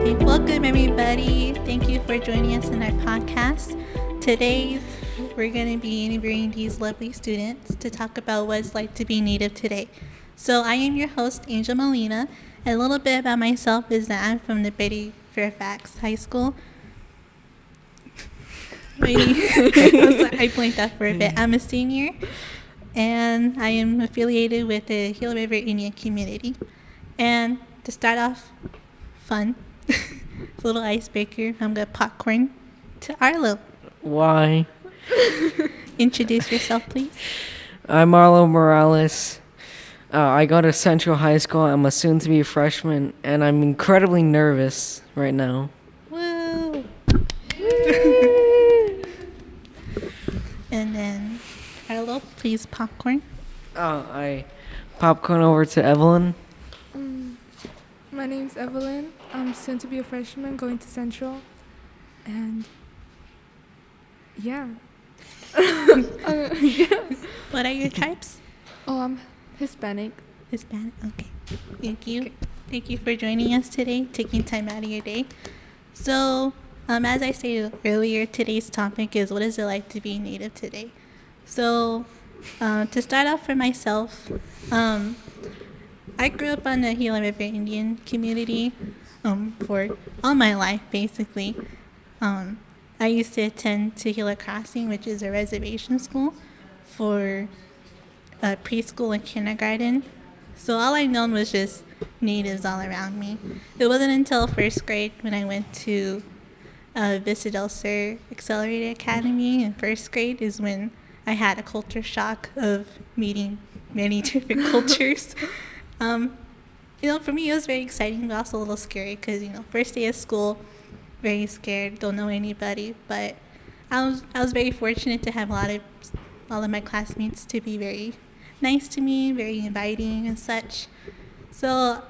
Okay, welcome everybody. Thank you for joining us in our podcast. Today, we're going to be interviewing these lovely students to talk about what it's like to be Native today. So I am your host, Angel Molina. And a little bit about myself is that I'm from the Betty Fairfax High School. I blinked out for a bit. I'm a senior, and I am affiliated with the Gila River Indian community. And to start off, fun, a little icebreaker, I'm going to popcorn to Arlo. Why? Introduce yourself, please. I'm Marlo Morales. I go to Central High School. I'm a soon-to-be freshman, and I'm incredibly nervous right now. Woo! And then, Arlo, please popcorn. I popcorn over to Evelyn. My name's Evelyn. I'm soon to be a freshman going to Central. And yeah. What are your tribes? Oh, I'm Hispanic. Hispanic. Okay. Thank you. Okay. Thank you for joining us today, taking time out of your day. So, as I said earlier, today's topic is what is it like to be Native today? So, to start off for myself, I grew up on the Gila River Indian community for all my life, basically. I used to attend Gila Crossing, which is a reservation school for preschool and kindergarten. So all I known was just natives all around me. It wasn't until first grade when I went to Vista Del Sur Accelerated Academy in first grade is when I had a culture shock of meeting many different cultures. For me, it was very exciting, but also a little scary because, first day of school, very scared, don't know anybody. But I was very fortunate to have all of my classmates to be very nice to me, very inviting and such. So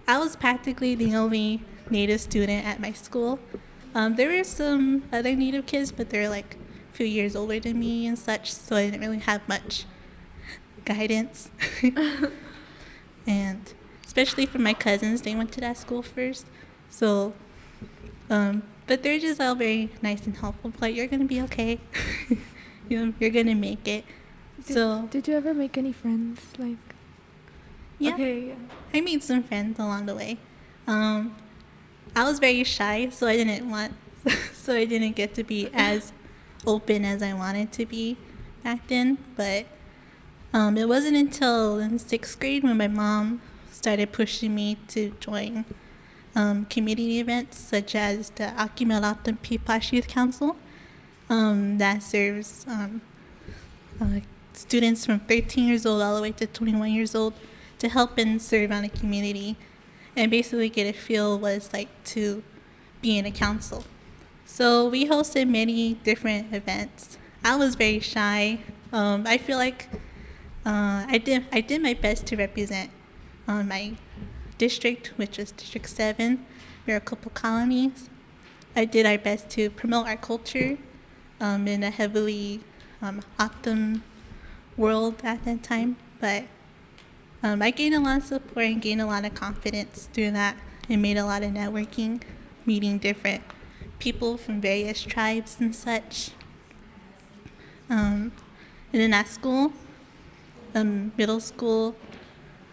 I was practically the only Native student at my school. There were some other Native kids, but they're like a few years older than me and such, so I didn't really have much guidance. And especially for my cousins, they went to that school first. So, but they're just all very nice and helpful. Like, you're going to be okay. You're going to make it. Did you ever make any friends? Yeah. Okay, yeah. I made some friends along the way. I was very shy, so I didn't get to be as open as I wanted to be back then. But it wasn't until in sixth grade when my mom started pushing me to join community events such as the Akimelatan Pipash Youth Council that serves students from 13 years old all the way to 21 years old to help and serve on a community and basically get a feel what it's like to be in a council. So we hosted many different events. I was very shy. I feel like I did my best to represent my district, which is District 7. We're a couple colonies. I did our best to promote our culture in a heavily Octum world at that time. But I gained a lot of support and gained a lot of confidence through that and made a lot of networking, meeting different people from various tribes and such. And then at school, middle school,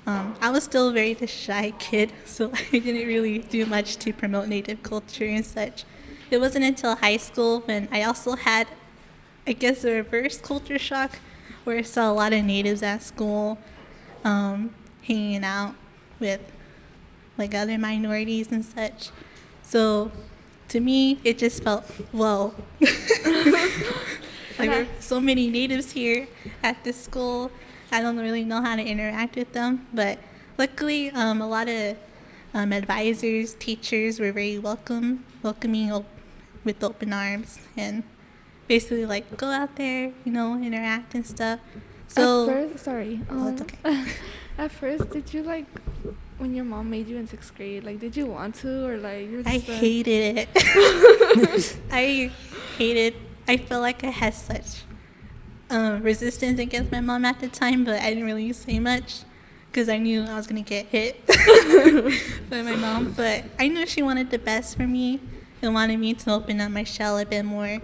I was still very the shy kid, so I didn't really do much to promote Native culture and such. It wasn't until high school when I also had, I guess, a reverse culture shock where I saw a lot of Natives at school hanging out with other minorities and such. So to me, it just felt, whoa. There were so many Natives here at this school. I don't really know how to interact with them, but luckily a lot of advisors, teachers were very welcoming with open arms and basically go out there, interact and stuff. So it's okay. At first, did you when your mom made you in sixth grade, did you want to or you were just I hated it. I felt like I had such resistance against my mom at the time, but I didn't really say much because I knew I was going to get hit by my mom. But I knew she wanted the best for me and wanted me to open up my shell a bit more,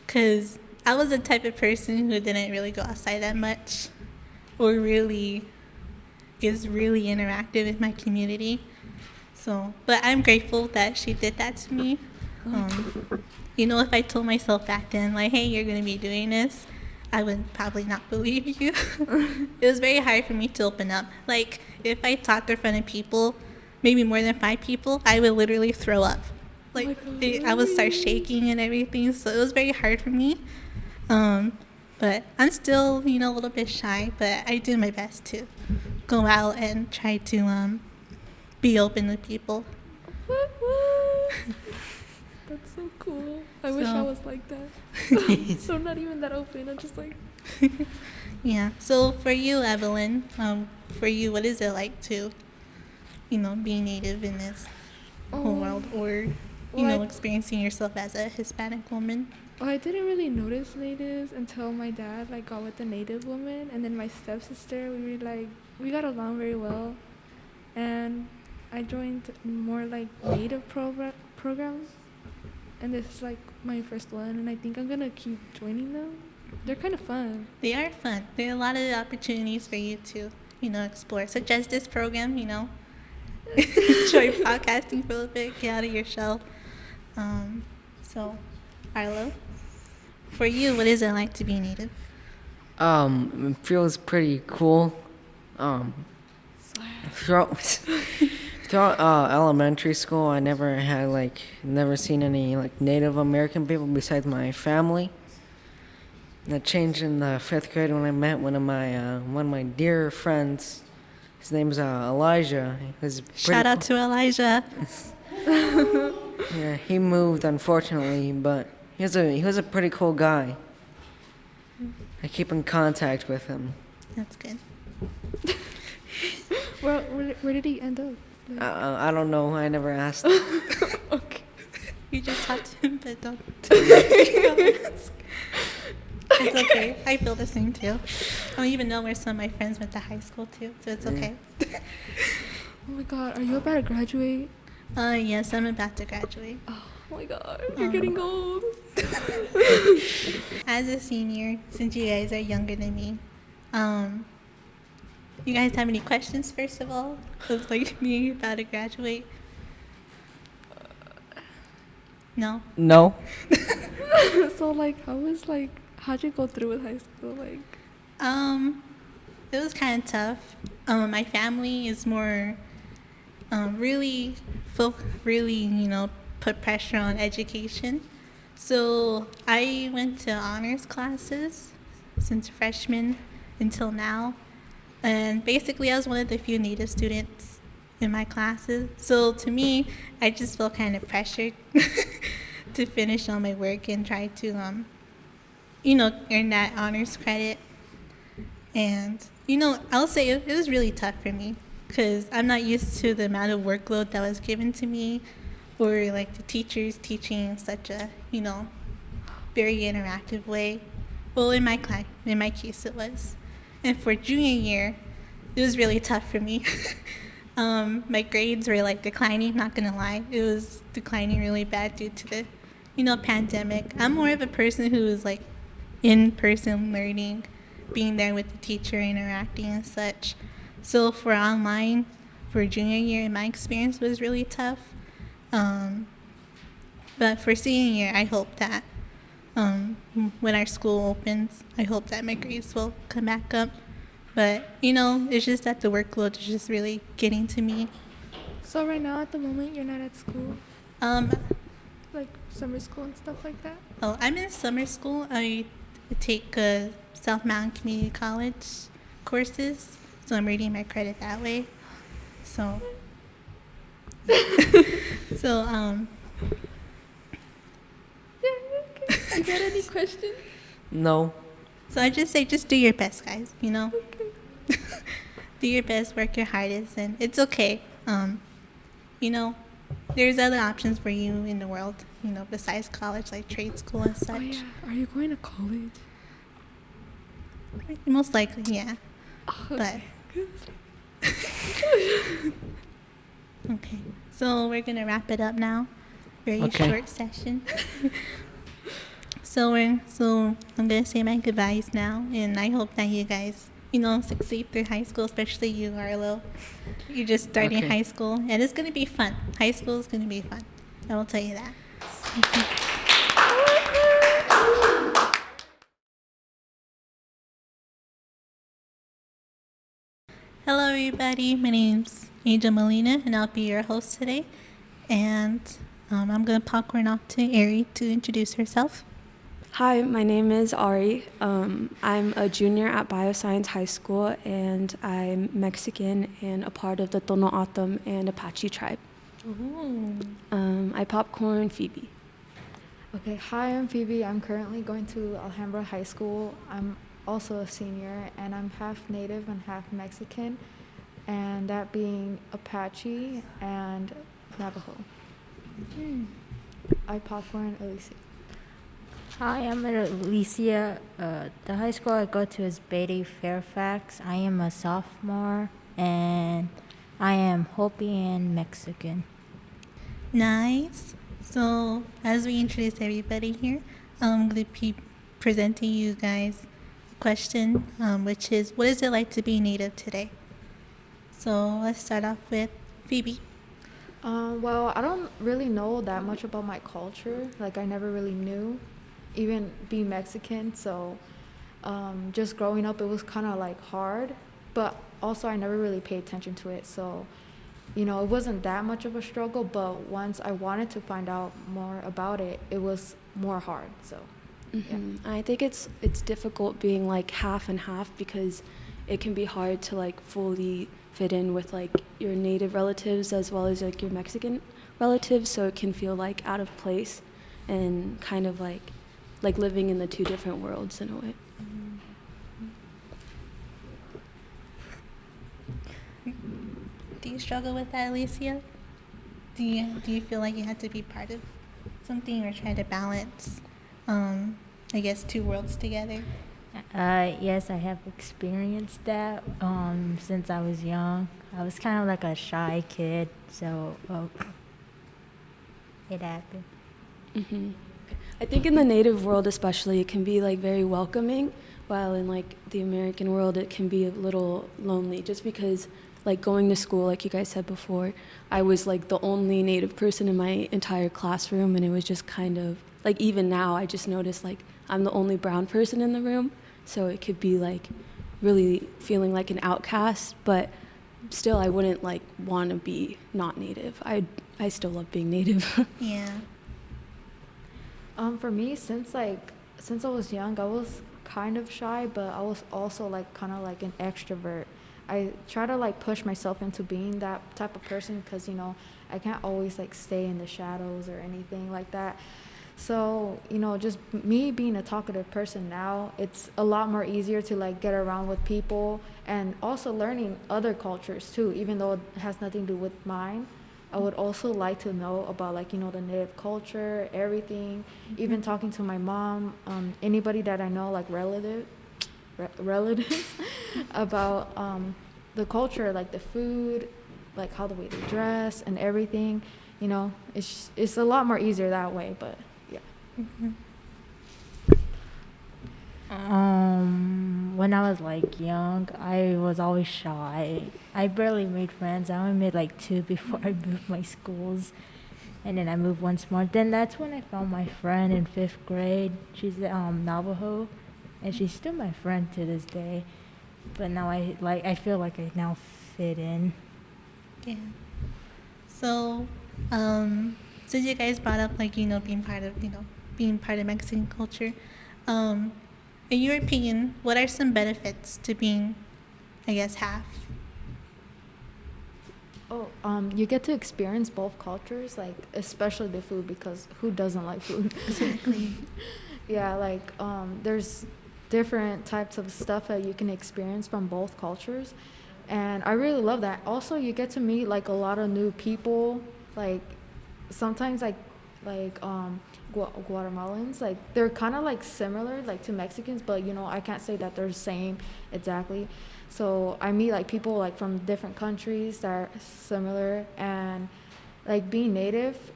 because I was the type of person who didn't really go outside that much or really is really interactive with my community. So, but I'm grateful that she did that to me. If I told myself back then, like, hey, you're going to be doing this, I would probably not believe you. It was very hard for me to open up. Like, if I talked in front of people, maybe more than 5 people, I would literally throw up. Like, I would start shaking and everything, so it was very hard for me. But I'm still, a little bit shy, but I do my best to go out and try to be open to people. That's so cool. I wish I was like that. So I'm not even that open. I'm just like... Yeah. So for you, Evelyn, what is it like to, be Native in this whole world, or, experiencing yourself as a Hispanic woman? Well, I didn't really notice natives until my dad got with a native woman, and then my stepsister. We got along very well, and I joined more native programs, and this is my first one, and I think I'm gonna keep joining them. They're kind of fun. They are fun. There are a lot of opportunities for you to, explore, such as this program. Enjoy podcasting for a little bit, get out of your shell. So, Arlo, for you, what is it like to be Native? It feels pretty cool. Throughout elementary school, I never seen any Native American people besides my family. That changed in the 5th grade when I met one of my dear friends. His name's Elijah. Shout out to Elijah. Yeah, he moved unfortunately, but he was a pretty cool guy. I keep in contact with him. That's good. Where did he end up? I don't know. I never asked. Okay. You just talked to him, but don't. It's okay. I feel the same too. I don't even know where some of my friends went to high school too, so it's okay. Oh my God, are you about to graduate? Yes, I'm about to graduate. Oh my God, you're getting old. As a senior, since you guys are younger than me, you guys have any questions, first of all, of me about to graduate? No? No. So how'd you go through with high school? It was kind of tough. My family is more really put pressure on education. So I went to honors classes since freshman until now. And basically I was one of the few Native students in my classes. So to me, I just felt kind of pressured to finish all my work and try to, earn that honors credit. And, I'll say it was really tough for me because I'm not used to the amount of workload that was given to me, or the teachers teaching in such a, very interactive way. Well, in my case it was. And for junior year, it was really tough for me. My grades were declining, not gonna lie. It was declining really bad due to the, pandemic. I'm more of a person who is in-person learning, being there with the teacher, interacting and such. So for online, for junior year, in my experience, was really tough. But for senior year, I hope that when our school opens, I hope that my grades will come back up. But, it's just that the workload is just really getting to me. So right now, at the moment, you're not at school? Summer school and stuff like that? Oh, I'm in summer school. I take South Mountain Community College courses, so I'm reading my credit that way. So, Yeah, okay. You got any questions? No. So I just say, just do your best, guys, Okay. Do your best, work your hardest, and it's okay. There's other options for you in the world, besides college, like trade school and such. Oh yeah, are you going to college? Most likely, yeah. Oh, okay. Okay, so we're gonna wrap it up now. Very Okay. short session. So I'm gonna say my goodbyes now, and I hope that you guys, succeed through high school, especially you, Arlo. You're just starting Okay. high school, and it's gonna be fun. High school is gonna be fun. I will tell you that. Hello, everybody. My name's Angel Molina, and I'll be your host today. And I'm gonna popcorn off to Ari to introduce herself. Hi, my name is Ari. I'm a junior at Bioscience High School, and I'm Mexican and a part of the Tono Atom and Apache tribe. Ooh. I popcorn Phoebe. Okay, hi, I'm Phoebe. I'm currently going to Alhambra High School. I'm also a senior, and I'm half Native and half Mexican, and that being Apache and Navajo. I popcorn Alicia. Hi, I'm Alicia. The high school I go to is Beatty Fairfax. I am a sophomore, and I am Hopi and Mexican. Nice. So, as we introduce everybody here, I'm going to be presenting you guys a question, which is, what is it like to be Native today? So, let's start off with Phoebe. Well, I don't really know that much about my culture. Like, I never really knew, even being Mexican. So, just growing up, it was kind of like hard. But also, I never really paid attention to it. So, it wasn't that much of a struggle. But once I wanted to find out more about it, it was more hard. So, I think it's difficult being like half and half because it can be hard to like fully fit in with like your native relatives as well as like your Mexican relatives, so it can feel like out of place and kind of like living in the two different worlds in a way. Do you struggle with that, Alicia? Do you feel like you had to be part of something or try to balance, I guess, two worlds together? Yes, I have experienced that since I was young. I was kind of like a shy kid, so it happened. I think in the native world especially, it can be like very welcoming, while in like the American world, it can be a little lonely just because like going to school, like you guys said before, I was like the only native person in my entire classroom, and it was just kind of like, even now I just notice like I'm the only brown person in the room, so it could be like really feeling like an outcast, but still I wouldn't like want to be not native. I still love being native. Yeah. For me, since I was young, I was kind of shy, but I was also like kind of like an extrovert. I try to like push myself into being that type of person because I can't always like stay in the shadows or anything like that. So just me being a talkative person now, it's a lot more easier to like get around with people and also learning other cultures too, even though it has nothing to do with mine. I would also like to know about like the native culture, everything, even talking to my mom, anybody that I know, like relatives about the culture, like the food, like how the way they dress and everything. It's a lot more easier that way, but yeah. When I was like young, I was always shy. I barely made friends. I only made like 2 before I moved my schools, and then I moved once more. Then that's when I found my friend in 5th grade. She's Navajo, and she's still my friend to this day. But now I feel like I now fit in. Yeah. So, since you guys brought up like being part of Mexican culture, in your opinion, what are some benefits to being, I guess, half? You get to experience both cultures, like especially the food, because who doesn't like food? Exactly. Yeah, like there's different types of stuff that you can experience from both cultures, and I really love that. Also, you get to meet like a lot of new people. Like sometimes like like Guatemalans. Like they're kind of like similar like to Mexicans, but you know I can't say that they're the same exactly. So I meet like people like from different countries that are similar, and like being native.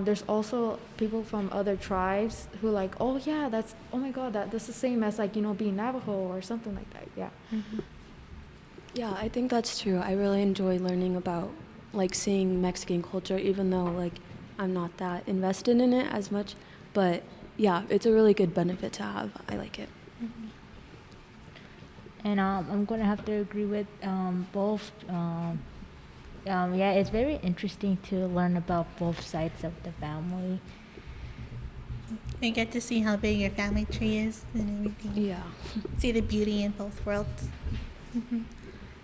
There's also people from other tribes who like, oh yeah, that's, oh my god, that's the same as like, you know, being Navajo or something like that. Yeah. Yeah, I think that's true. I really enjoy learning about like seeing Mexican culture, even though like I'm not that invested in it as much. But yeah, it's a really good benefit to have. I like it. And I'm gonna have to agree with both. Yeah, it's very interesting to learn about both sides of the family. You get to see how big your family tree is and everything. Yeah. See the beauty in both worlds.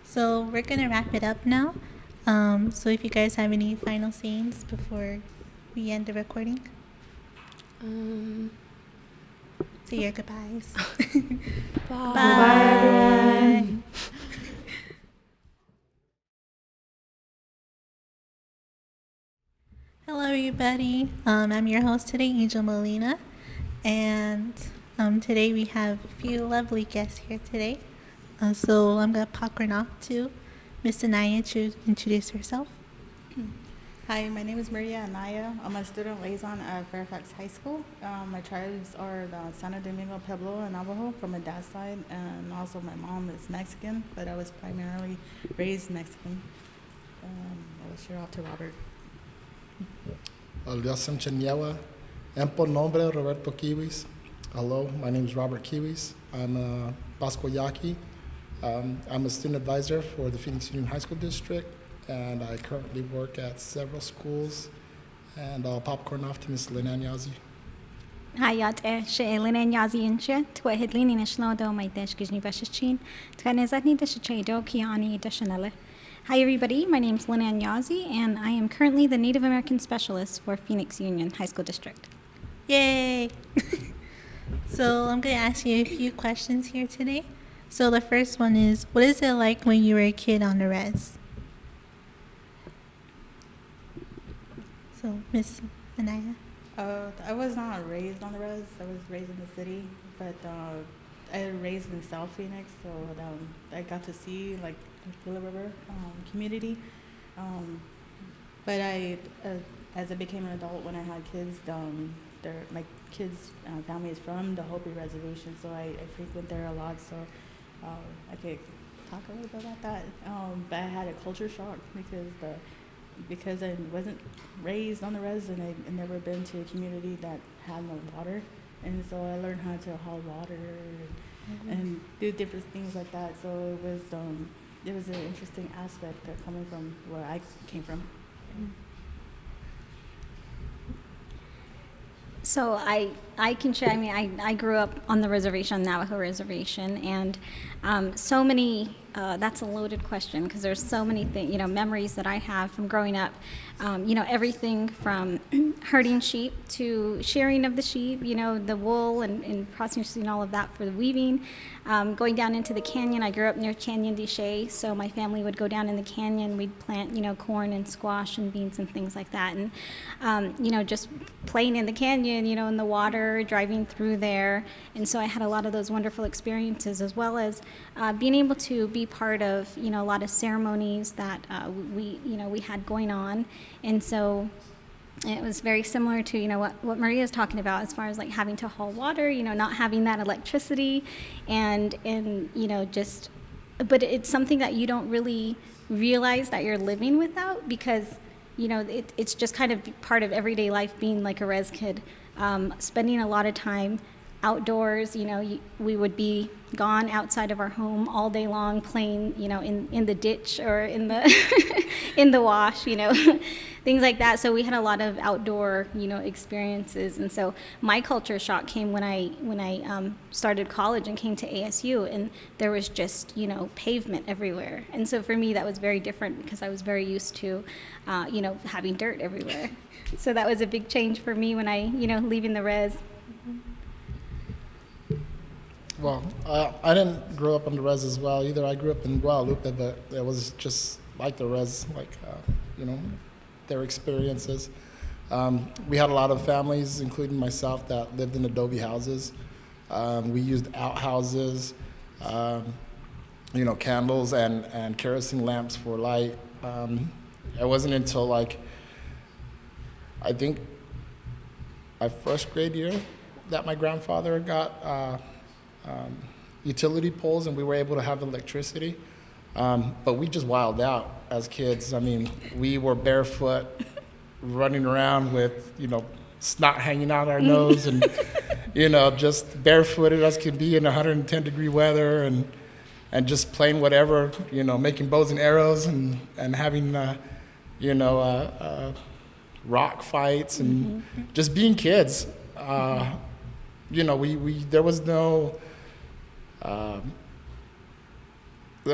So we're gonna wrap it up now. So if you guys have any final sayings before we end the recording, say your goodbyes. Bye. Bye. Hello, everybody. I'm your host today, Angel Molina, and today we have a few lovely guests here today. So I'm gonna popcorn off to Miss Anaya to introduce herself. Hi, my name is Maria Anaya. I'm a student liaison at Fairfax High School. My tribes are the Santo Domingo, Pueblo, and Navajo from my dad's side, and also my mom is Mexican, but I was primarily raised Mexican. I will share out to Robert. Aliasam Chanyewa, Empo Nombre Roberto Kiwis. Hello, my name is Robert Kiwis. I'm a Pasco Yaqui. I'm a student advisor for the Phoenix Union High School District, and I currently work at several schools. And I'll popcorn off to Ms. Linan Yazi. حياة شئلين يازينشة توهدلين نشلو دو ما يدش جني بشتشين تكنزتني دش تشيدو كياني دشنله. Hi everybody, my name is Linan Yazi and I am currently the Native American Specialist for Phoenix Union High School District. Yay! So I'm gonna ask you a few questions here today. So the first one is, what is it like when you were a kid on the res? So Miss Anaya. I was not raised on the res. I was raised in the city, but I was raised in South Phoenix, so I got to see like the Gila River community. But as I became an adult, when I had kids, my kids' family is from the Hopi Reservation, so I frequent there a lot. So I could talk a little bit about that. But I had a culture shock because I wasn't raised on the res and I'd never been to a community that had no water, and so I learned how to haul water and do different things like that. So it was an interesting aspect coming from where I came from. So I can share, I mean, I grew up on the reservation, Navajo Reservation, and so many, that's a loaded question because there's so many memories that I have from growing up. Everything from herding sheep to shearing of the sheep, the wool and processing all of that for the weaving. Going down into the canyon, I grew up near Canyon de Chelly, so my family would go down in the canyon, we'd plant, corn and squash and beans and things like that. And, just playing in the canyon, in the water, driving through there. And so I had a lot of those wonderful experiences, as well as being able to be part of, a lot of ceremonies that we had going on. And so it was very similar to, what Maria's talking about as far as like having to haul water, not having that electricity and but it's something that you don't really realize that you're living without because, it's just kind of part of everyday life being like a res kid, spending a lot of time outdoors. We would be gone outside of our home all day long playing, in the ditch or in the in the wash, things like that. So we had a lot of outdoor, experiences. And so my culture shock came when I started college and came to ASU, and there was just, pavement everywhere. And so for me, that was very different because I was very used to, having dirt everywhere. So that was a big change for me when I, leaving the res. Well, I didn't grow up on the res as well either. I grew up in Guadalupe, but it was just like the res, their experiences. We had a lot of families, including myself, that lived in adobe houses. We used outhouses, candles and kerosene lamps for light. It wasn't until like, I think my first grade year that my grandfather got utility poles and we were able to have electricity. But we just wilded out as kids. I mean, we were barefoot, running around with, snot hanging out our nose and, just barefooted as could be in 110-degree weather and just playing whatever, making bows and arrows and having, rock fights and just being kids. There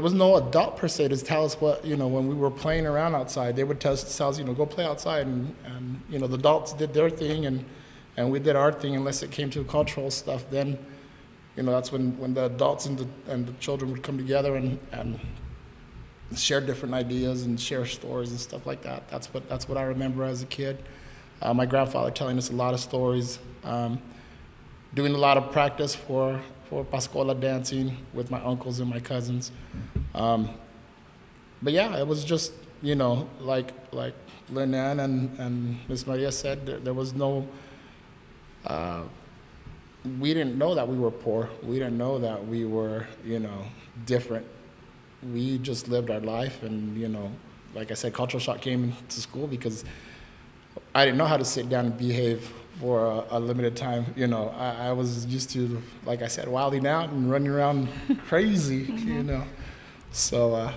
was no adult per se to tell us what, when we were playing around outside. They would tell us, go play outside, and the adults did their thing and we did our thing. Unless it came to cultural stuff, then that's when the adults and the children would come together and share different ideas and share stories and stuff like that. That's what I remember as a kid. My grandfather telling us a lot of stories, doing a lot of practice for Pascola dancing with my uncles and my cousins. But yeah, it was just, like Lynn and Miss Maria said, there was no, we didn't know that we were poor. We didn't know that we were, different. We just lived our life, and, like I said, cultural shock came into school because I didn't know how to sit down and behave for a limited time. I was used to, like I said, wilding out and running around crazy, So,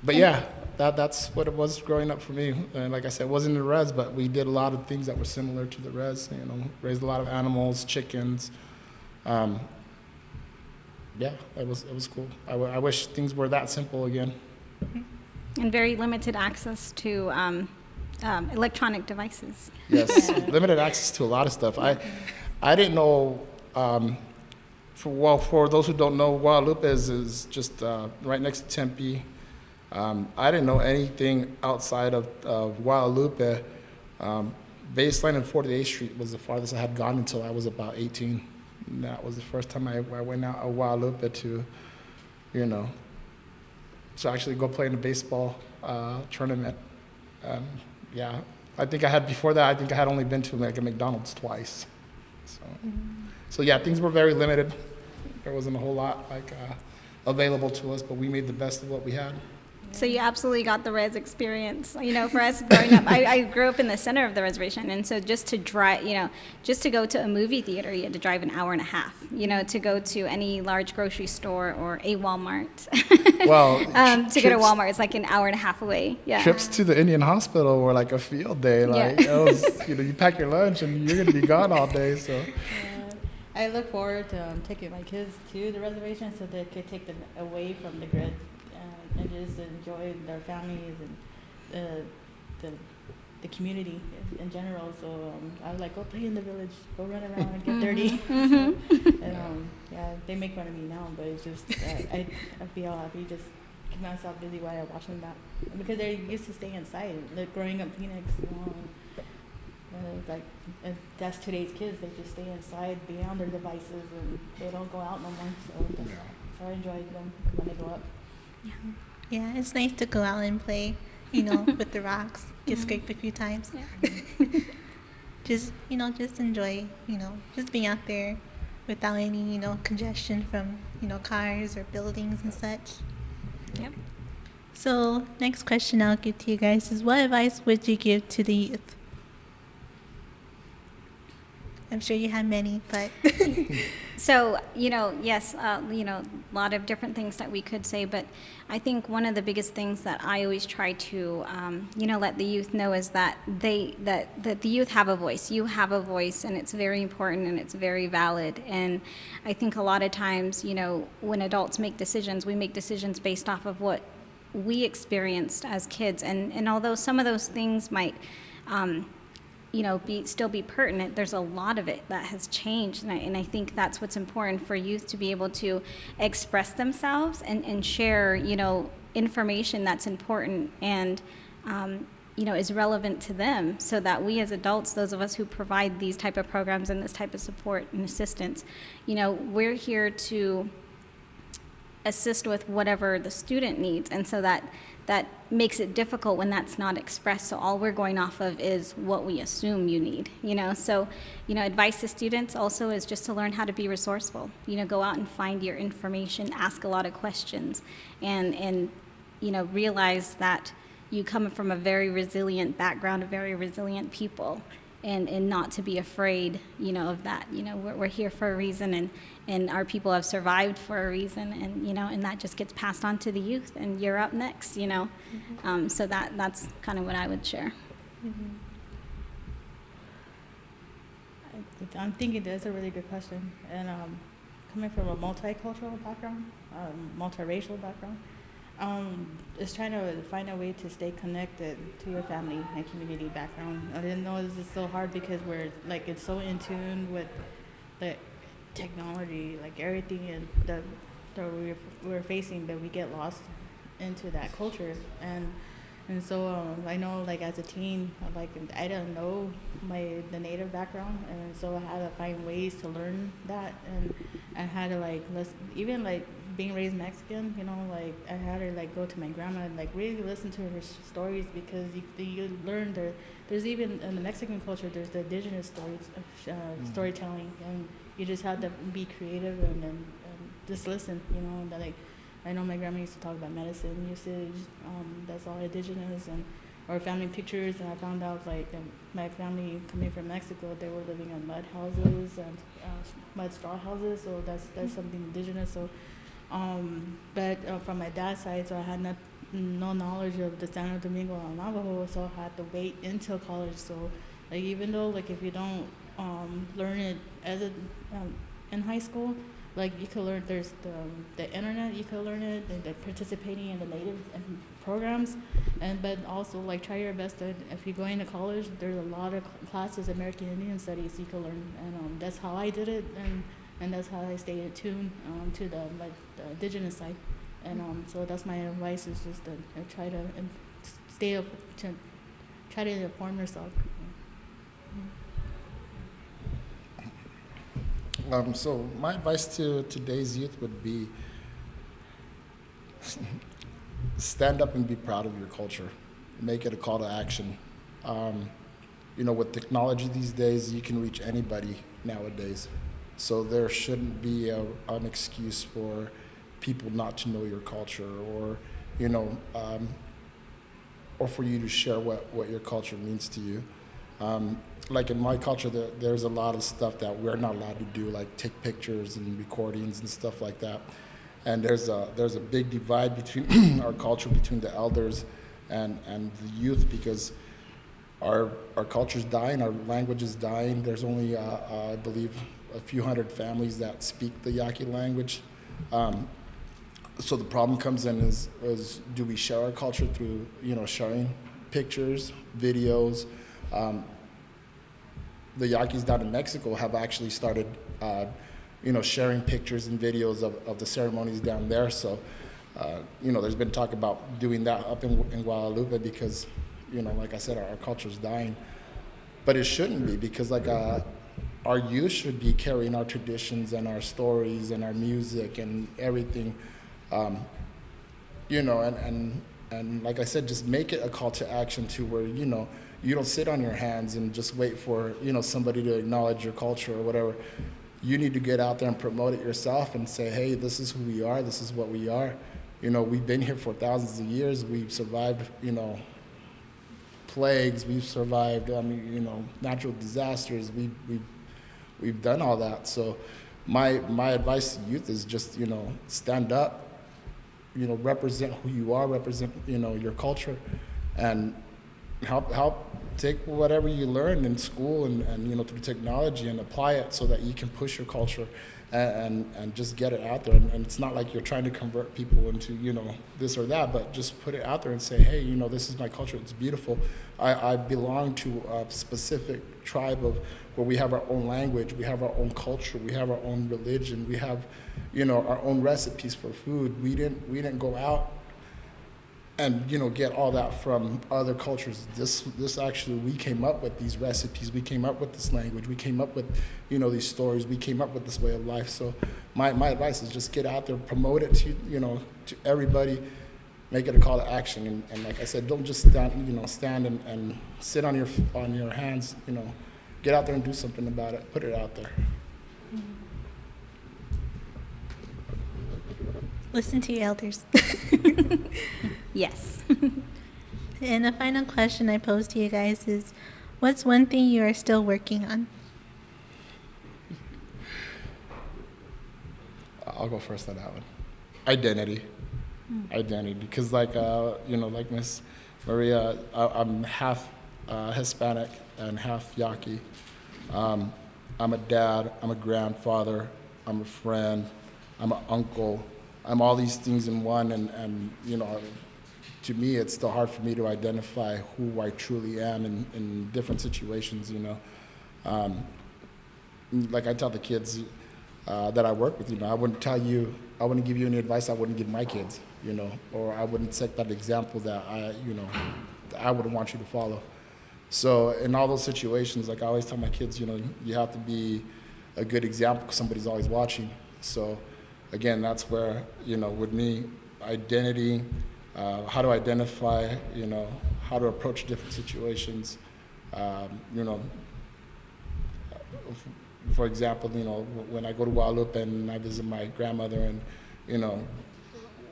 but yeah, that's what it was growing up for me. And like I said, it wasn't the res, but we did a lot of things that were similar to the res, raised a lot of animals, chickens. Yeah, it was cool. I wish things were that simple again. And very limited access to electronic devices. Yes, limited access to a lot of stuff. I didn't know, for those who don't know, Guadalupe is just right next to Tempe. I didn't know anything outside of Guadalupe. Baseline and 48th Street was the farthest I had gone until I was about 18. And that was the first time I went out of Guadalupe to, to actually go play in a baseball tournament. Yeah, I think I had only been to like a McDonald's twice. So yeah, things were very limited. There wasn't a whole lot available to us, but we made the best of what we had. So you absolutely got the res experience. For us growing up, I grew up in the center of the reservation, and so just to drive, just to go to a movie theater, you had to drive an hour and a half. To go to any large grocery store or a Walmart. Well, to go to Walmart, it's like an hour and a half away. Yeah. Trips to the Indian hospital were like a field day. It was, you pack your lunch and you're gonna be gone all day. So. I look forward to taking my kids to the reservation so they could take them away from the grid. And just enjoy their families and the community in general. So I was like, go play in the village, go run around and get dirty. And yeah, they make fun of me now, but it's just I feel happy just keep myself busy while I'm watching that, because they're used to staying inside. Like growing up in Phoenix, that's today's kids. They just stay inside, be on their devices, and they don't go out no more. So I enjoy them when they grow up. Yeah, it's nice to go out and play, with the rocks, get scraped a few times. Yeah. Just enjoy, just being out there without any, congestion from, cars or buildings and such. Yep. So next question I'll give to you guys is, what advice would you give to the youth? I'm sure you have many, but. So, yes, a lot of different things that we could say, but I think one of the biggest things that I always try to, let the youth know is that that the youth have a voice. You have a voice, and it's very important, and it's very valid. And I think a lot of times, when adults make decisions, we make decisions based off of what we experienced as kids. And although some of those things might, still be pertinent, there's a lot of it that has changed. And I think that's what's important for youth, to be able to express themselves and share, information that's important. And is relevant to them, so that we as adults, those of us who provide these type of programs and this type of support and assistance, we're here to assist with whatever the student needs. And so that makes it difficult when that's not expressed. So all we're going off of is what we assume you need, So, advice to students also is just to learn how to be resourceful. Go out and find your information, ask a lot of questions, and realize that you come from a very resilient background, of very resilient people, and not to be afraid, of that. We're here for a reason, and our people have survived for a reason, and that just gets passed on to the youth, and you're up next, So that's kind of what I would share. I'm thinking that's a really good question. And coming from a multicultural background, multiracial background, is trying to find a way to stay connected to your family and community background. I didn't know this is so hard because it's so in tune with the technology, like everything that we're facing, that we get lost into that culture. And so I know, like, as a teen, I didn't know the native background, and so I had to find ways to learn that, and I had to even being raised Mexican, I had to go to my grandma and really listen to her stories, because you learn there's even in the Mexican culture, there's the indigenous storytelling, and you just have to be creative and just listen, I know my grandma used to talk about medicine usage, that's all indigenous, and or family pictures, and I found out my family coming from Mexico, they were living in mud houses and mud straw houses, so that's something indigenous. So, but from my dad's side, so I had no knowledge of the Santo Domingo or Navajo, so I had to wait until college. So, even though if you don't learn it in high school, you could learn, there's the internet, you could learn it, and participating in the native programs, but also try your best to, if you're going to college, there's a lot of classes, American Indian Studies, you could learn, and that's how I did it, and that's how I stayed tuned to the indigenous side, and so that's my advice, is just to try to stay up, to try to inform yourself. So my advice to today's youth would be stand up and be proud of your culture. Make it a call to action. With technology these days, you can reach anybody nowadays. So there shouldn't be an excuse for people not to know your culture, or, or for you to share what your culture means to you. In my culture, there's a lot of stuff that we're not allowed to do, like take pictures and recordings and stuff like that. And there's a big divide between our culture, between the elders and the youth, because our culture's dying, our language is dying. There's only, I believe, a few hundred families that speak the Yaqui language. So the problem comes in is do we share our culture through, sharing pictures, videos? The Yaquis down in Mexico have actually started, sharing pictures and videos of the ceremonies down there. So, there's been talk about doing that up in Guadalupe, because, like I said, our culture's dying. But it shouldn't be, because our youth should be carrying our traditions and our stories and our music and everything, and like I said, just make it a call to action to where, you don't sit on your hands and just wait for, somebody to acknowledge your culture or whatever. You need to get out there and promote it yourself and say, hey, this is who we are, this is what we are. We've been here for thousands of years. We've survived, plagues. We've survived, natural disasters. We've done all that. So my advice to youth is just, stand up, represent who you are, represent, your culture, and help take whatever you learned in school and through technology and apply it so that you can push your culture and just get it out there. And it's not like you're trying to convert people into, this or that, but just put it out there and say, hey, this is my culture. It's beautiful. I belong to a specific tribe where we have our own language, we have our own culture, we have our own religion, we have, our own recipes for food. We didn't go out and get all that from other cultures. This actually, we came up with these recipes, we came up with this language, we came up with these stories, we came up with this way of life. So my advice is just get out there, promote it to to everybody, make it a call to action, and like I said, don't just stand and sit on your hands. Get out there and do something about it, put it out there. Listen to your elders. Yes. And the final question I pose to you guys is, what's one thing you are still working on? I'll go first on that one. Identity. Identity, because like Miss Maria, I'm half Hispanic and half Yaqui. I'm a dad, I'm a grandfather, I'm a friend, I'm an uncle. I'm all these things in one, and to me, it's still hard for me to identify who I truly am in different situations. Like I tell the kids that I work with, I wouldn't give you any advice I wouldn't give my kids, or I wouldn't set that example that I wouldn't want you to follow. So in all those situations, like I always tell my kids, you have to be a good example because somebody's always watching. So again, that's where, with me, identity, how to identify, how to approach different situations, for example, when I go to Guadalupe and I visit my grandmother, and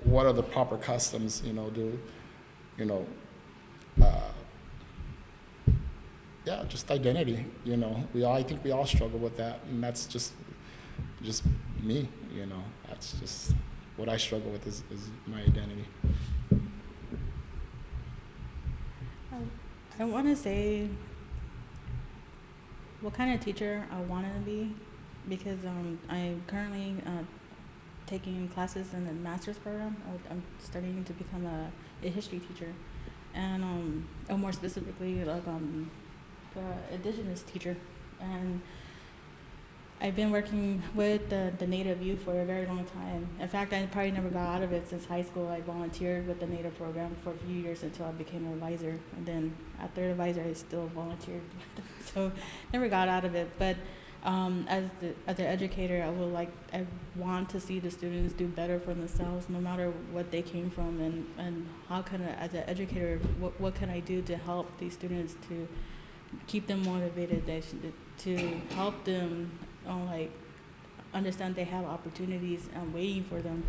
what are the proper customs, just identity. I think we all struggle with that, and that's just me. That's just what I struggle with is my identity. I want to say what kind of teacher I want to be, because I'm currently taking classes in the master's program. I'm studying to become a history teacher, and more specifically, like Indigenous teacher. And I've been working with the Native youth for a very long time. In fact, I probably never got out of it since high school. I volunteered with the Native program for a few years until I became an advisor. And then after advisor, I still volunteered. So never got out of it. But as an educator, I want to see the students do better for themselves, no matter what they came from. And how can I, as an educator, what can I do to help these students to keep them motivated, to help them understand they have opportunities waiting for them.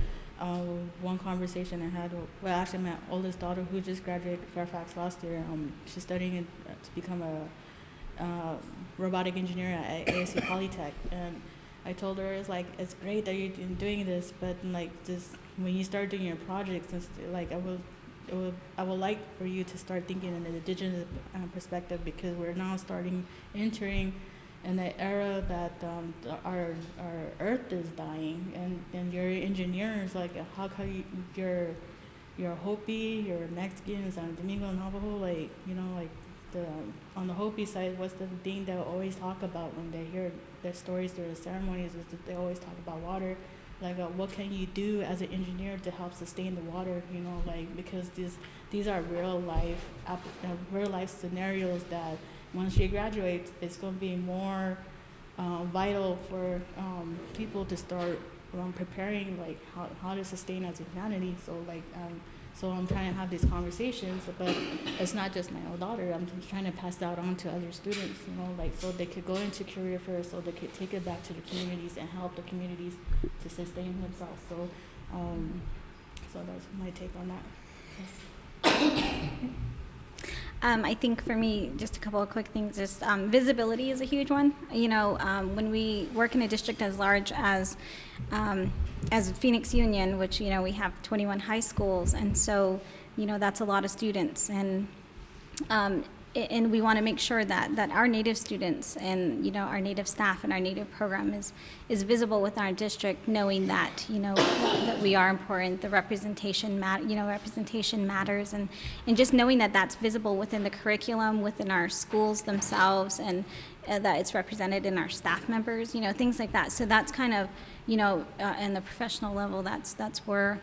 One conversation I had, actually my oldest daughter, who just graduated Fairfax last year, she's studying to become a robotic engineer at ASU Polytech, and I told her it's great that you're doing this, but when you start doing your projects, I would like for you to start thinking in an indigenous perspective, because we're now entering in the era that our earth is dying, and your engineers, how come your Hopi, your Mexicans, San Domingo, Navajo, on the Hopi side, what's the thing they'll always talk about when they hear their stories during the ceremonies is that they always talk about water. What can you do as an engineer to help sustain the water, because these are real life scenarios that once she graduates, it's going to be more vital for people to start preparing how to sustain as a humanity. So I'm trying to have these conversations, but it's not just my own daughter. I'm just trying to pass that on to other students, so they could go into career fairs, so they could take it back to the communities and help the communities to sustain themselves. So that's my take on that. I think for me, just a couple of quick things. Just visibility is a huge one. When we work in a district as large as Phoenix Union, which we have 21 high schools, and so that's a lot of students, and we want to make sure that our Native students and our Native staff and our Native program is visible with our district, knowing that that we are important. The representation matters, and just knowing that that's visible within the curriculum, within our schools themselves, and that it's represented in our staff members, things like that. So that's kind of in the professional level, that's where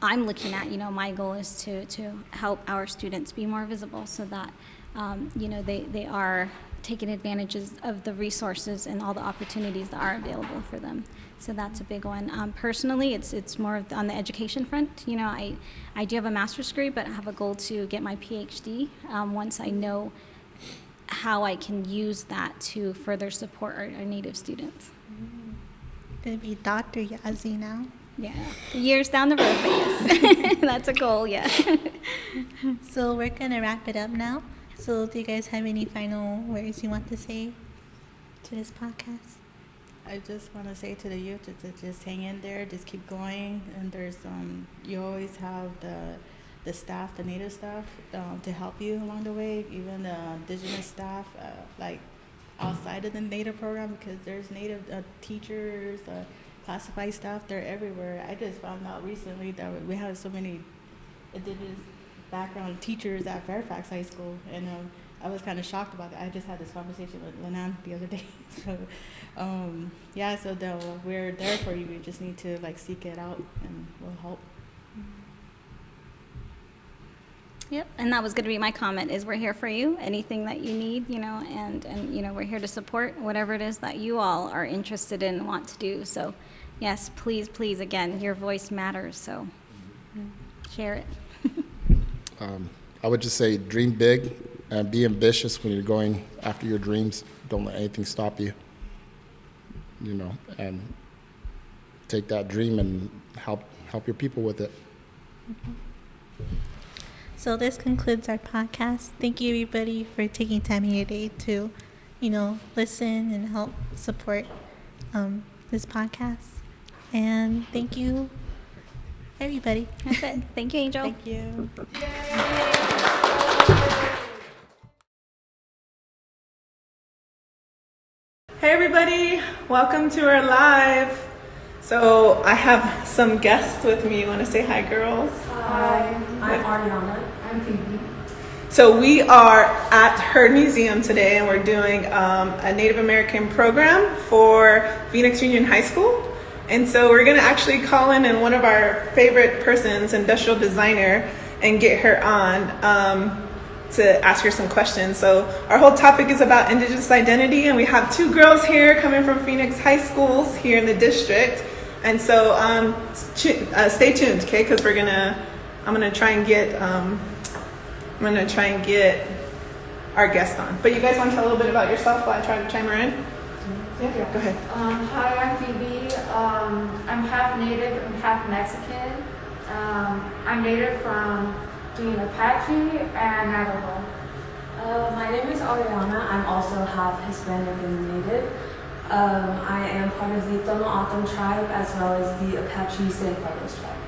I'm looking at. My goal is to help our students be more visible so that, they are taking advantages of the resources and all the opportunities that are available for them. So that's a big one. Personally, it's more on the education front. I do have a master's degree, but I have a goal to get my PhD once I know how I can use that to further support our Native students. Gonna be Dr. Yazzie now. Yeah, years down the road, but yes, that's a goal, yeah. So we're gonna wrap it up now. So do you guys have any final words you want to say to this podcast? I just want to say to the youth to just hang in there, just keep going, and there's you always have the staff, the Native staff, to help you along the way, even the Indigenous staff, like outside of the Native program, because there's Native teachers, classified staff, they're everywhere. I just found out recently that we have so many Indigenous background teachers at Fairfax High School, and I was kind of shocked about it. I just had this conversation with Lenan the other day. So, yeah, so we're there for you. You just need to seek it out, and we'll help. Yep, and that was going to be my comment, is we're here for you, anything that you need, and we're here to support whatever it is that you all are interested in and want to do. So, yes, please, again, your voice matters, so share it. I would just say dream big and be ambitious when you're going after your dreams. Don't let anything stop you, and take that dream and help your people with it. So this concludes our podcast. Thank you, everybody, for taking time in your day to, listen and help support this podcast. And thank you, everybody. That's it. Thank you, Angel. Thank you. Hey everybody, welcome to our live. So I have some guests with me. You want to say hi, girls? Hi, I'm Ariana. I'm Phoebe. So we are at Heard Museum today, and we're doing a Native American program for Phoenix Union High School. And so we're gonna actually call in one of our favorite persons, industrial designer, and get her on to ask her some questions. So our whole topic is about Indigenous identity, and we have two girls here coming from Phoenix high schools here in the district. And so stay tuned, okay? Because I'm gonna try and get our guest on. But you guys want to tell a little bit about yourself while I try to chime her in? Yeah, go ahead. Hi, I'm Phoebe. I'm half Native and half Mexican. I'm Native from the Apache and Navajo. My name is Ariana. I'm also half Hispanic and Native. I am part of the Tomo-Atham tribe as well as the Apache San Carlos tribe.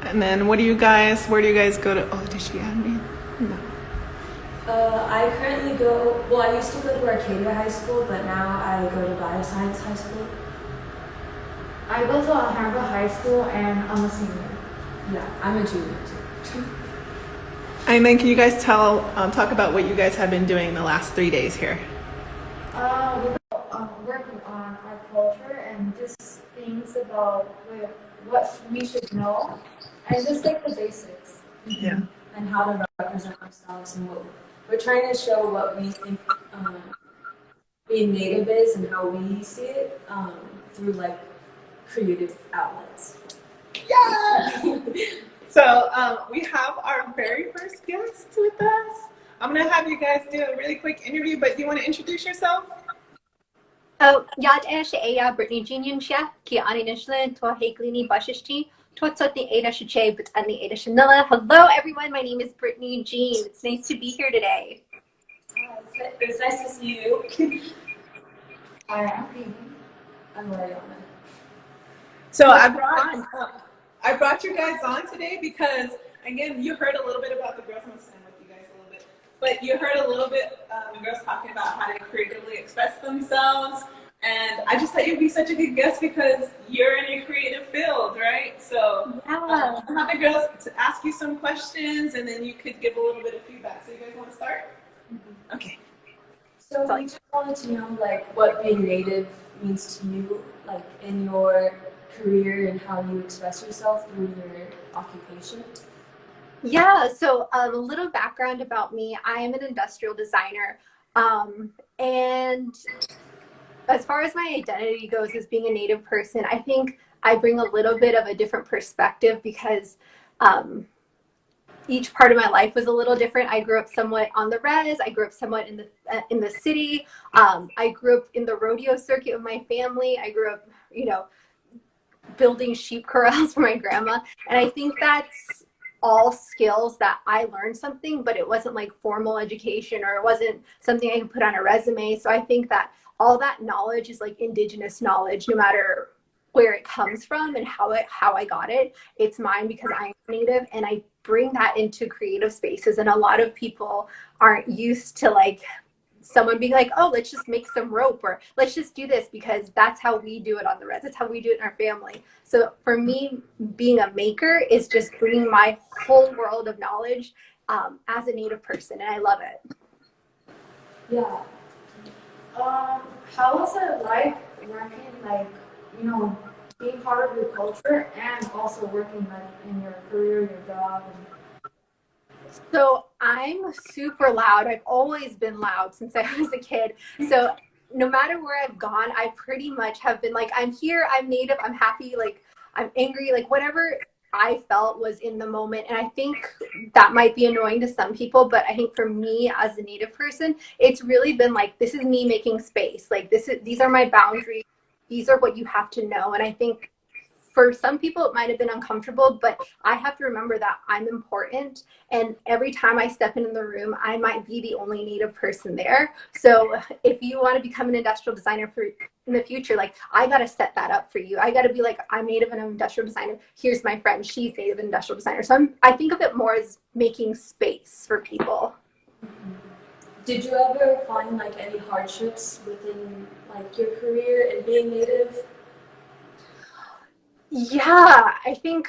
And then where do you guys go to? Oh, did she add me? No. I currently I used to go to Arcadia High School, but now I go to Bioscience High School. I go to Alhambra High School and I'm a senior. Yeah, I'm a junior too. And then can you guys talk about what you guys have been doing the last 3 days here? We're working on our culture and just things about what we should know, and just the basics. Yeah. And how to represent ourselves, and what we're trying to show what we think being Native is and how we see it through creative outlets. Yeah. So we have our very first guest with us. I'm gonna have you guys do a really quick interview, but do you want to introduce yourself? Oh, Yad Esh Eya Brittany Jinian Shia, Ki Ani Nishlan, Tua Haklini Bashishti, Tuatsotni Ada Shache, but Ani Ada Shanilla. Hello everyone, my name is Brittany Jean. It's nice to be here today. It's nice to see you. Hi, I'm Phoebe. I'm Mariana. So I brought you guys on today because, again, you heard a little bit about the girls. I'm going to stand with you guys a little bit. But you heard a little bit, the girls talking about how to creatively express themselves. And I just thought you'd be such a good guest because you're in a creative field, right? So Yeah. I have the girls to ask you some questions, and then you could give a little bit of feedback. So you guys want to start? Mm-hmm. Okay. So we just wanted to know what being Native means to you, in your career and how you express yourself through your occupation? Yeah, so a little background about me. I am an industrial designer. And as far as my identity goes as being a Native person, I think I bring a little bit of a different perspective because um, each part of my life was a little different. I grew up somewhat on the res. I grew up somewhat in the city. I grew up in the rodeo circuit with my family. I grew up, building sheep corrals for my grandma. And I think that's all skills that I learned something, but it wasn't like formal education or it wasn't something I can put on a resume. So I think that all that knowledge is like Indigenous knowledge, no matter where it comes from and how I got it. It's mine because I'm Native, and I bring that into creative spaces. And a lot of people aren't used to like someone being like, oh, let's just make some rope or let's just do this, because that's how we do it on the res. That's how we do it in our family. So for me, being a maker is just bringing my whole world of knowledge as a Native person, and I love it. Yeah. How was it like working, like, being part of your culture and also working like in your career, your job? So I'm super loud. I've always been loud since I was a kid. So no matter where I've gone, I pretty much have been like, I'm here, I'm Native, I'm happy, like I'm angry, like whatever I felt was in the moment. And I think that might be annoying to some people, but I think for me as a Native person, it's really been like, this is me making space. Like these are my boundaries. These are what you have to know. And I think for some people it might have been uncomfortable, but I have to remember that I'm important, and every time I step in the room I might be the only Native person there. So if you want to become an industrial designer for in the future, like I got to set that up for you. I got to be like, I'm Native and I'm an industrial designer, here's my friend, she's Native and industrial designer. So I think of it more as making space for people. Did you ever find like any hardships within like your career and being Native? Yeah, I think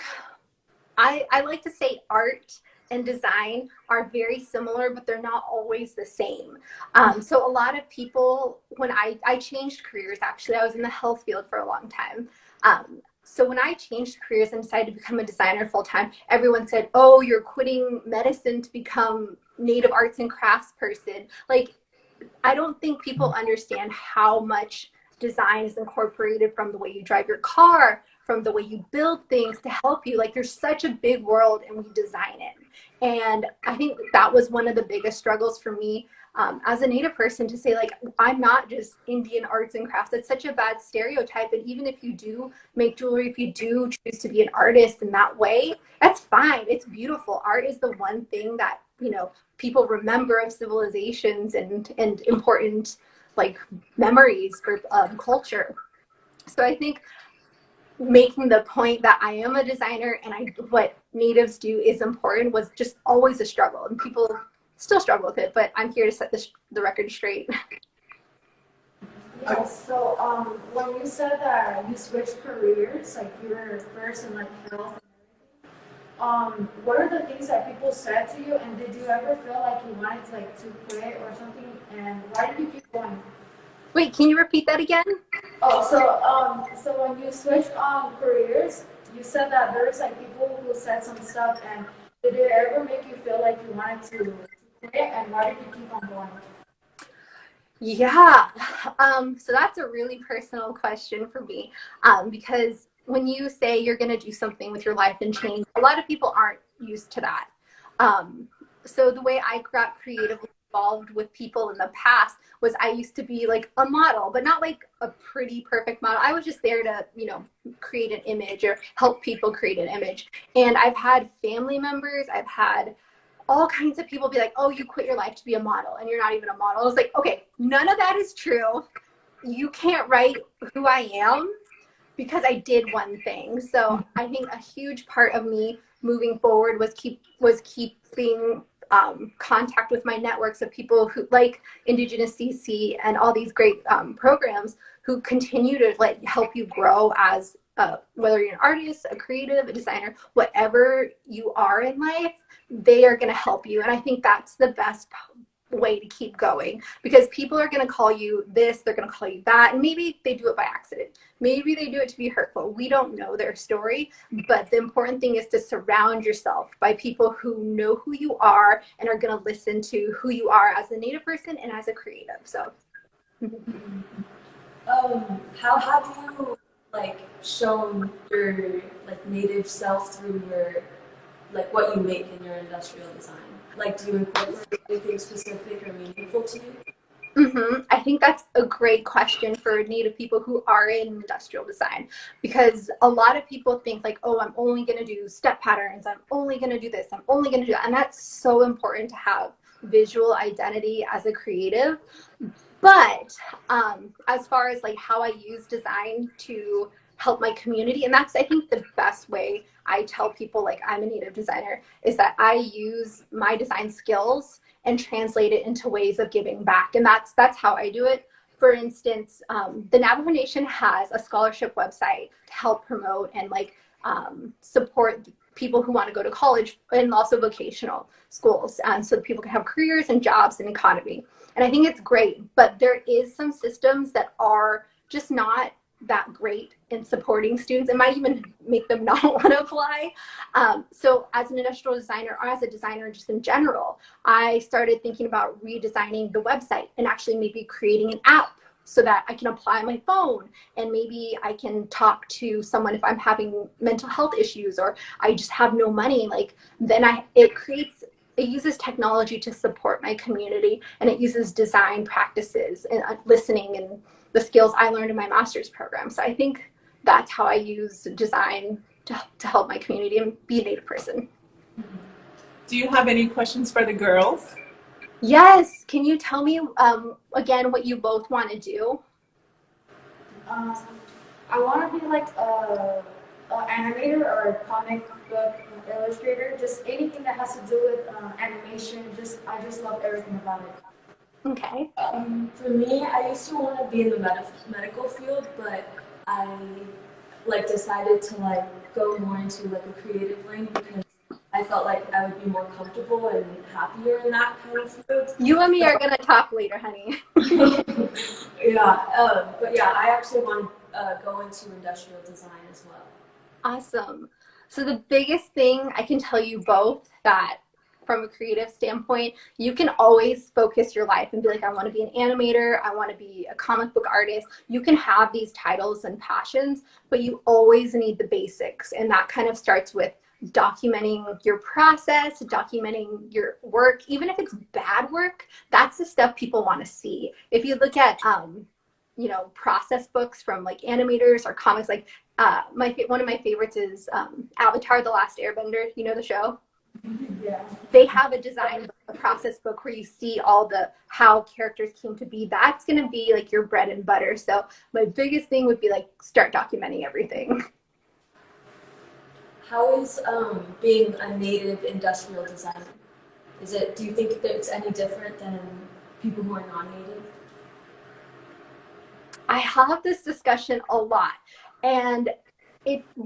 I like to say art and design are very similar, but they're not always the same. So a lot of people, when I changed careers, actually, I was in the health field for a long time. So when I changed careers and decided to become a designer full time, everyone said, oh, you're quitting medicine to become Native arts and crafts person. Like, I don't think people understand how much design is incorporated from the way you drive your car, from the way you build things to help you. Like there's such a big world and we design it. And I think that was one of the biggest struggles for me as a Native person, to say like, I'm not just Indian arts and crafts. That's such a bad stereotype. And even if you do make jewelry, if you do choose to be an artist in that way, that's fine. It's beautiful. Art is the one thing that, people remember of civilizations and important like memories for culture. So I think making the point that I am a designer and what Natives do is important was just always a struggle, and people still struggle with it, but I'm here to set the record straight. Yeah, so when you said that you switched careers, like you were first in like health, what are the things that people said to you, and did you ever feel like you wanted to quit or something, and why did you keep going? Wait, can you repeat that again? Oh, so when you switched careers, you said that there's like people who said some stuff, and did it ever make you feel like you wanted to quit, and why did you keep on going? Yeah, so that's a really personal question for me, because when you say you're going to do something with your life and change, a lot of people aren't used to that. So the way I got creatively involved with people in the past was I used to be like a model, but not like a pretty perfect model. I was just there to, create an image or help people create an image. And I've had family members, I've had all kinds of people be like, oh, you quit your life to be a model and you're not even a model. I was like, okay, none of that is true. You can't write who I am because I did one thing. So I think a huge part of me moving forward was keeping contact with my networks of people who like Indigenous CC and all these great programs who continue to like help you grow as whether you're an artist, a creative, a designer, whatever you are in life, they are going to help you. And I think that's the way to keep going, because people are going to call you this, they're going to call you that, and maybe they do it by accident. Maybe they do it to be hurtful. We don't know their story, but the important thing is to surround yourself by people who know who you are and are going to listen to who you are as a Native person and as a creative. So how have you like shown your like Native self through your like what you make in your industrial design? Like, do you incorporate anything specific or meaningful to you? I think that's a great question for Native people who are in industrial design, because a lot of people think like, oh, I'm only going to do step patterns, I'm only going to do this, I'm only going to do that. And that's so important to have visual identity as a creative. But as far as like how I use design to help my community, and that's, I think, the best way I tell people like I'm a Native designer, is that I use my design skills and translate it into ways of giving back. And that's how I do it. For instance, the Navajo Nation has a scholarship website to help promote and like support people who want to go to college and also vocational schools, so that people can have careers and jobs and economy. And I think it's great, but there is some systems that are just not that great in supporting students. It might even make them not want to apply. So as an industrial designer, or as a designer just in general, I started thinking about redesigning the website and actually maybe creating an app so that I can apply on my phone, and maybe I can talk to someone if I'm having mental health issues or I just have no money. Like then it uses technology to support my community, and it uses design practices and listening and the skills I learned in my master's program. So I think that's how I use design to help my community and be a Native person. Do you have any questions for the girls? Yes. Can you tell me again what you both want to do? I want to be like an animator or a comic book illustrator. Just anything that has to do with animation. I just love everything about it. Okay. For me, I used to want to be in the medical field, but I like decided to like go more into like a creative lane because I felt like I would be more comfortable and happier in that kind of field. You and me are gonna talk later, honey. Yeah, but yeah, I actually want to go into industrial design as well. Awesome. So the biggest thing I can tell you both, that from a creative standpoint, you can always focus your life and be like, I want to be an animator, I want to be a comic book artist. You can have these titles and passions, but you always need the basics. And that kind of starts with documenting your process, documenting your work. Even if it's bad work, that's the stuff people want to see. If you look at process books from like animators or comics, like one of my favorites is Avatar: The Last Airbender. You know the show? Yeah. They have a process book where you see all how characters came to be. That's going to be like your bread and butter. So my biggest thing would be like start documenting everything. How is being a Native industrial designer? Do you think that it's any different than people who are non-Native? I have this discussion a lot, and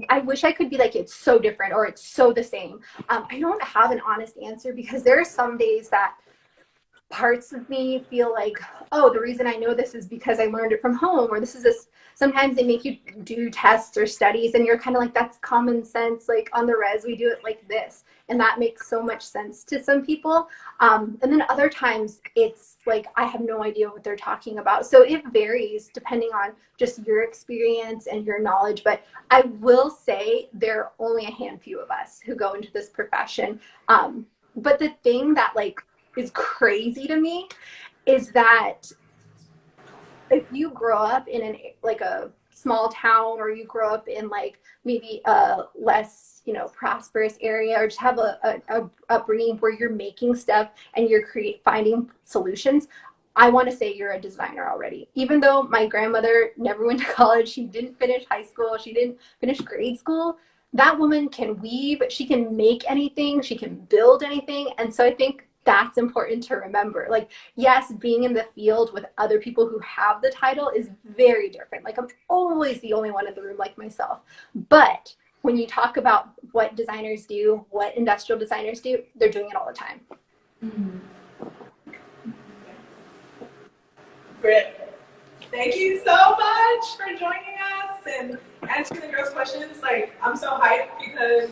I wish I could be like, it's so different or it's so the same. I don't have an honest answer, because there are some days that parts of me feel like, oh, the reason I know this is because I learned it from home, or sometimes they make you do tests or studies and you're kind of like, that's common sense, like on the res we do it like this, and that makes so much sense to some people, and then other times it's like I have no idea what they're talking about. So it varies depending on just your experience and your knowledge. But I will say there are only a handful of us who go into this profession, but the thing that like is crazy to me is that if you grow up in a small town, or you grow up in like maybe a less prosperous area, or just have a upbringing where you're making stuff and you're finding solutions, I want to say you're a designer already. Even though my grandmother never went to college, she didn't finish high school, she didn't finish grade school, that woman can weave, she can make anything, she can build anything. And so I think that's important to remember. Like, yes, being in the field with other people who have the title is very different. Like, I'm always the only one in the room like myself. But when you talk about what designers do, what industrial designers do, they're doing it all the time. Mm-hmm. Britt, thank you so much for joining us and answering the girls' questions. Like, I'm so hyped because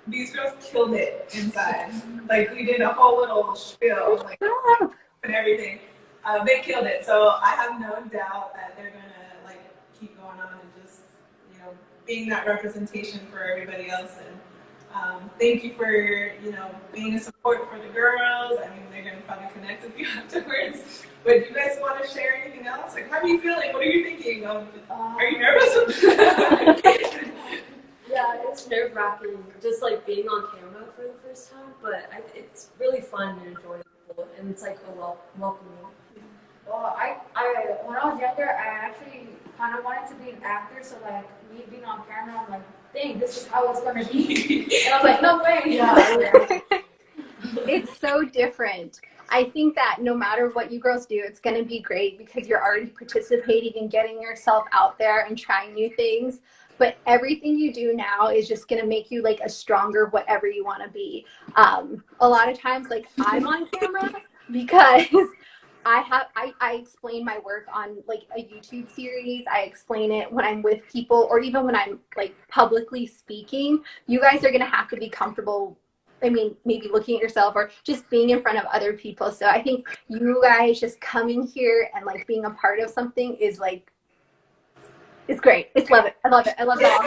these girls killed it inside. Like, we did a whole little spiel, like, and everything. They killed it. So I have no doubt that they're gonna like keep going on and just, you know, being that representation for everybody else. And thank you for, you know, being a support for the girls. I mean, they're gonna probably connect with you afterwards. But do you guys want to share anything else? Like, how are you feeling? What are you thinking? Are you nervous? Yeah, it's nerve-wracking, just like being on camera for the first time, but it's really fun and enjoyable, and it's like a welcoming. Well, I when I was younger, I actually kind of wanted to be an actor. So like me being on camera, I'm like, dang, this is how it's gonna be. And I was like, no way. Yeah. It's so different. I think that no matter what you girls do, it's going to be great because you're already participating and getting yourself out there and trying new things. But everything you do now is just going to make you like a stronger whatever you want to be. A lot of times, like I'm on camera because I explain my work on like a YouTube series. I explain it when I'm with people or even when I'm like publicly speaking. You guys are going to have to be comfortable. I mean, maybe looking at yourself or just being in front of other people. So I think you guys just coming here and like being a part of something is like, it's great. Love it. I love it. I love it all.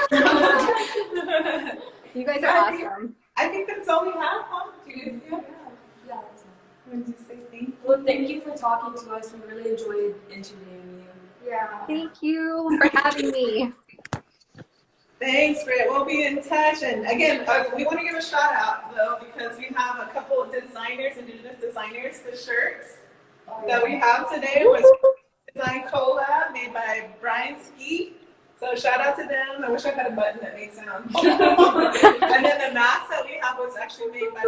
You guys are awesome. I think that's all we have, huh? Yeah. Thank Well, thank you for talking to us. We really enjoyed interviewing you. Yeah. Thank you for having me. Thanks, Britt. We'll be in touch. And again, we want to give a shout out though because we have a couple of designers, Indigenous designers. The shirts that we have today was design collab made by Brian Ski. So shout out to them. I wish I had a button that made sound. And then the mask that we have was actually made by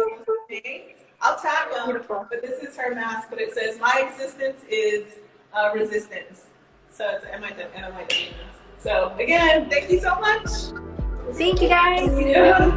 May. I'll tag them, but this is her mask. But it says, "My existence is resistance." So it's MIW. So again, thank you so much. Thank you guys. Yeah.